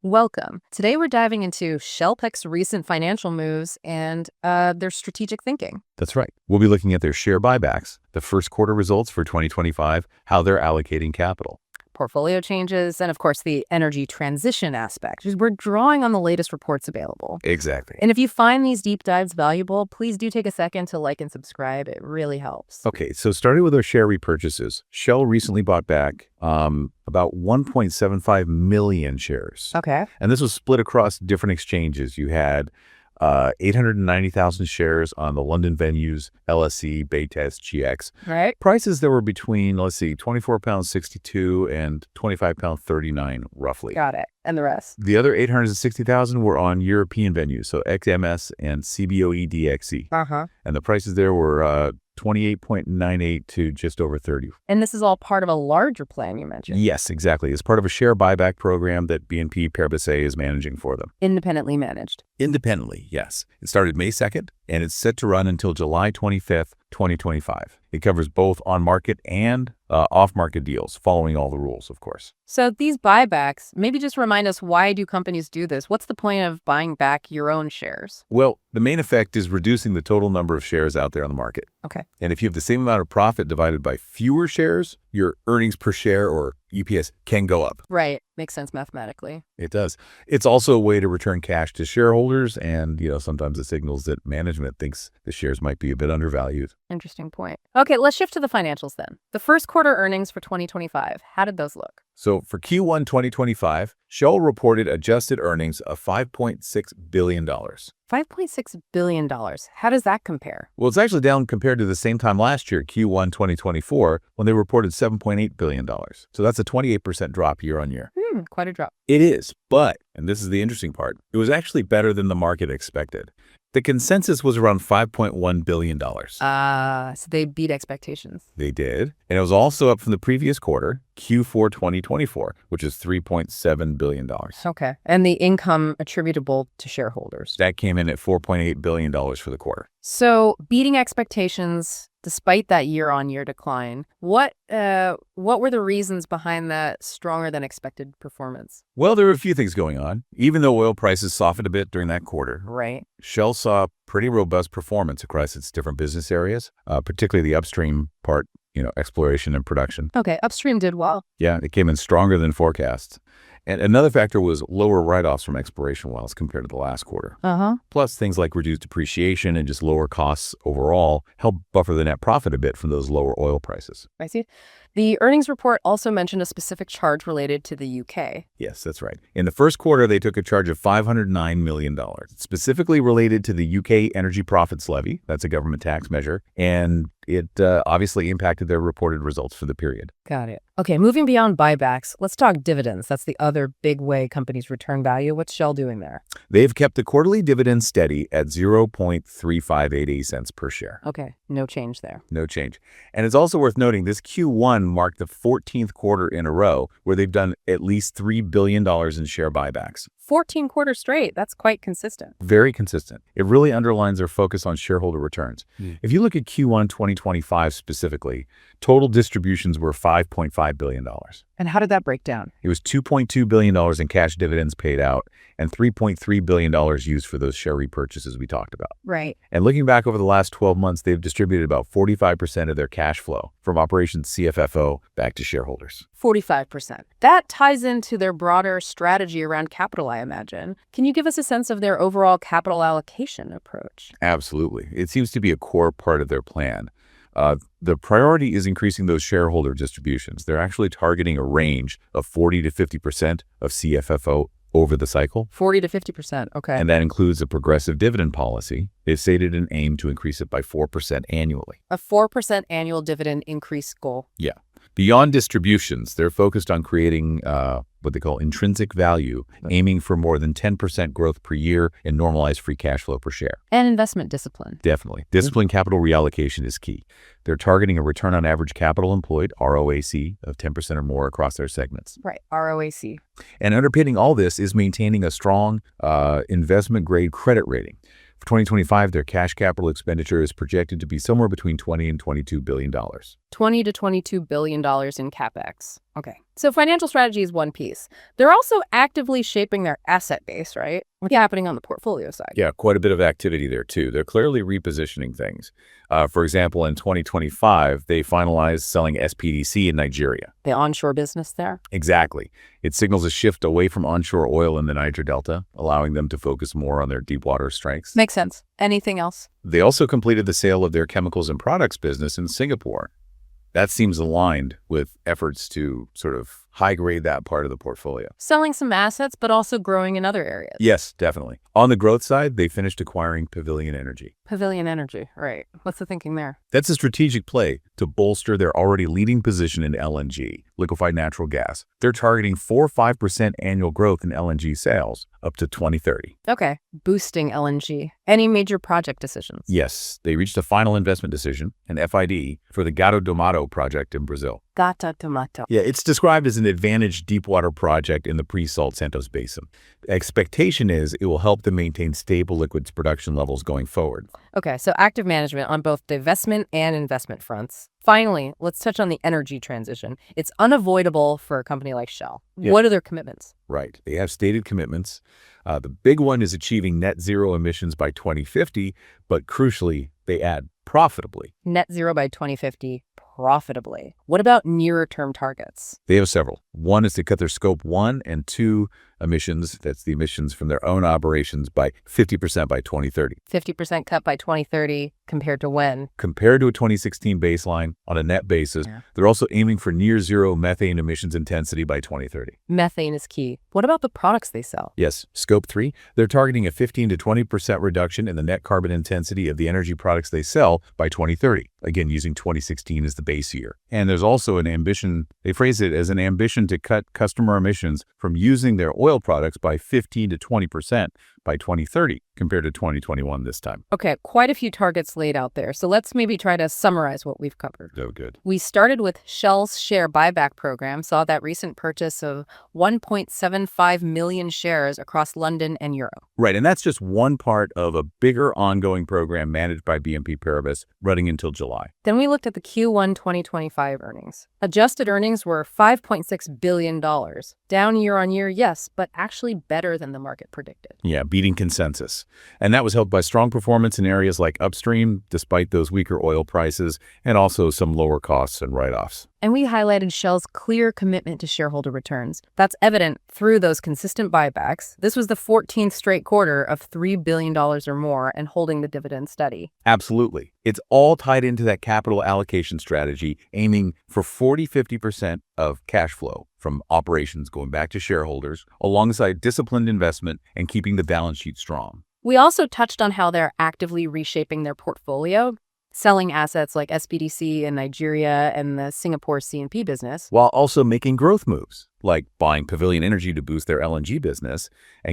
Welcome. Today we're diving into Shellpec's recent financial moves and their strategic thinking. That's right. We'll be looking at their share buybacks, the first quarter results for 2025, how they're allocating capital. Portfolio changes, and of course the energy transition aspect. We're drawing on the latest reports available. Exactly. And if you find these deep dives valuable, please do take a second to like and subscribe. It really helps. Okay, so starting with our share repurchases, Shell recently bought back about 1.75 million shares. Okay. And this was split across different exchanges. You had 890,000 shares on the London venues, LSE, Baytest, GX. Right. Prices that were between, £24.62 and £25.39, roughly. Got it. And the rest? The other 860,000 were on European venues, so XMS and CBOE DXE. And the prices there were 28.98 to just over 30. And this is all part of a larger plan you mentioned. Yes, exactly. It's part of a share buyback program that BNP Paribas is managing for them. Independently managed. Independently, yes. It started May 2nd, and it's set to run until July 25th, 2025. It covers both on-market and off-market deals, following all the rules, of course. So these buybacks, maybe just remind us, why do companies do this? What's the point of buying back your own shares? Well, the main effect is reducing the total number of shares out there on the market. Okay. And if you have the same amount of profit divided by fewer shares, your earnings per share, or EPS, can go up. Right. Makes sense mathematically. It does. It's also a way to return cash to shareholders, and sometimes it signals that management thinks the shares might be a bit undervalued. Interesting point. Okay, let's shift to the financials then. The first quarter earnings for 2025, how did those look? So for Q1 2025, Shell reported adjusted earnings of $5.6 billion. $5.6 billion. How does that compare? Well, it's actually down compared to the same time last year, Q1 2024, when they reported $7.8 billion. So that's a 28% drop year on year. Quite a drop. It is, but, and this is the interesting part, it was actually better than the market expected. The consensus was around $5.1 billion. So they beat expectations. They did. And it was also up from the previous quarter, Q4 2024, which is $3.7 billion. Okay. And the income attributable to shareholders? That came in at $4.8 billion for the quarter. So beating expectations despite that year-on-year decline, what were the reasons behind that stronger than expected performance? Well, there were a few things going on. Even though oil prices softened a bit during that quarter, right, Shell saw pretty robust performance across its different business areas, particularly the upstream part, exploration and production. Okay, upstream did well. Yeah, it came in stronger than forecast. And another factor was lower write-offs from exploration wells compared to the last quarter. Plus, things like reduced depreciation and just lower costs overall helped buffer the net profit a bit from those lower oil prices. I see. The earnings report also mentioned a specific charge related to the UK. Yes, that's right. In the first quarter, they took a charge of $509 million, specifically related to the UK Energy Profits Levy. That's a government tax measure. And it obviously impacted their reported results for the period. Got it. Okay, moving beyond buybacks, let's talk dividends. That's the other big way companies return value. What's Shell doing there? They've kept the quarterly dividend steady at 0.3588 cents per share. Okay, no change there. No change. And it's also worth noting this Q1 marked the 14th quarter in a row where they've done at least $3 billion in share buybacks. 14 quarters straight. That's quite consistent. Very consistent. It really underlines their focus on shareholder returns. If you look at Q1 2025 specifically, total distributions were $5.5 billion. And how did that break down? It was $2.2 billion in cash dividends paid out and $3.3 billion used for those share repurchases we talked about. Right. And looking back over the last 12 months, they've distributed about 45% of their cash flow from operations CFFO back to shareholders. 45%. That ties into their broader strategy around capital, I imagine. Can you give us a sense of their overall capital allocation approach? Absolutely. It seems to be a core part of their plan. The priority is increasing those shareholder distributions. They're actually targeting a range of 40 to 50% of CFFO over the cycle. 40 to 50%, okay. And that includes a progressive dividend policy. They've stated an aim to increase it by 4% annually. A 4% annual dividend increase goal. Yeah. Beyond distributions, they're focused on creating what they call intrinsic value, aiming for more than 10% growth per year in normalized free cash flow per share. And investment discipline. Definitely. Disciplined capital reallocation is key. They're targeting a return on average capital employed, ROAC, of 10% or more across their segments. Right, ROAC. And underpinning all this is maintaining a strong investment-grade credit rating. For 2025, their cash capital expenditure is projected to be somewhere between $20 and $22 billion. $20 to $22 billion in CapEx. Okay. So financial strategy is one piece. They're also actively shaping their asset base, right? What's happening on the portfolio side? Yeah, quite a bit of activity there, too. They're clearly repositioning things. For example, in 2025, they finalized selling SPDC in Nigeria. The onshore business there? Exactly. It signals a shift away from onshore oil in the Niger Delta, allowing them to focus more on their deepwater strengths. Makes sense. Anything else? They also completed the sale of their chemicals and products business in Singapore. That seems aligned with efforts to sort of high-grade that part of the portfolio. Selling some assets, but also growing in other areas. Yes, definitely. On the growth side, they finished acquiring Pavilion Energy. Pavilion Energy, right. What's the thinking there? That's a strategic play to bolster their already leading position in LNG, liquefied natural gas. They're targeting 4-5% annual growth in LNG sales up to 2030. Okay. Boosting LNG. Any major project decisions? Yes, they reached a final investment decision, an FID, for the Gato do Mato project in Brazil. Gato to Mato. Yeah, it's described as an advantaged deepwater project in the pre-salt Santos Basin. The expectation is it will help them maintain stable liquids production levels going forward. Okay, so active management on both divestment and investment fronts. Finally, let's touch on the energy transition. It's unavoidable for a company like Shell. Yeah. What are their commitments? Right. They have stated commitments. The big one is achieving net zero emissions by 2050, but crucially, they add profitably. Net zero by 2050, profitably. What about nearer term targets? They have several. One is to cut their scope 1 and 2 emissions, that's the emissions from their own operations, by 50% by 2030. 50% cut by 2030 compared to when? Compared to a 2016 baseline on a net basis, they're also aiming for near zero methane emissions intensity by 2030. Methane is key. What about the products they sell? Yes, scope 3, they're targeting a 15 to 20% reduction in the net carbon intensity of the energy products they sell by 2030. Again, using 2016 as the base year. And there's also an ambition, they phrase it as an ambition to cut customer emissions from using their oil products by 15 to 20% by 2030 compared to 2021 this time. Okay, quite a few targets laid out there. So let's maybe try to summarize what we've covered. Oh, good. We started with Shell's share buyback program, saw that recent purchase of 1.75 million shares across London and Europe. Right, and that's just one part of a bigger ongoing program managed by BNP Paribas running until July. Then we looked at the Q1 2025 earnings. Adjusted earnings were $5.6 billion. Down year on year, yes, but actually better than the market predicted. Yeah, beating consensus. And that was helped by strong performance in areas like upstream, despite those weaker oil prices, and also some lower costs and write-offs. And we highlighted Shell's clear commitment to shareholder returns. That's evident through those consistent buybacks. This was the 14th straight quarter of $3 billion or more and holding the dividend steady. Absolutely. It's all tied into that capital allocation strategy, aiming for 40-50% of cash flow from operations going back to shareholders, alongside disciplined investment and keeping the balance sheet strong. We also touched on how they're actively reshaping their portfolio, selling assets like SPDC in Nigeria and the Singapore C&P business, while also making growth moves, like buying Pavilion Energy to boost their LNG business and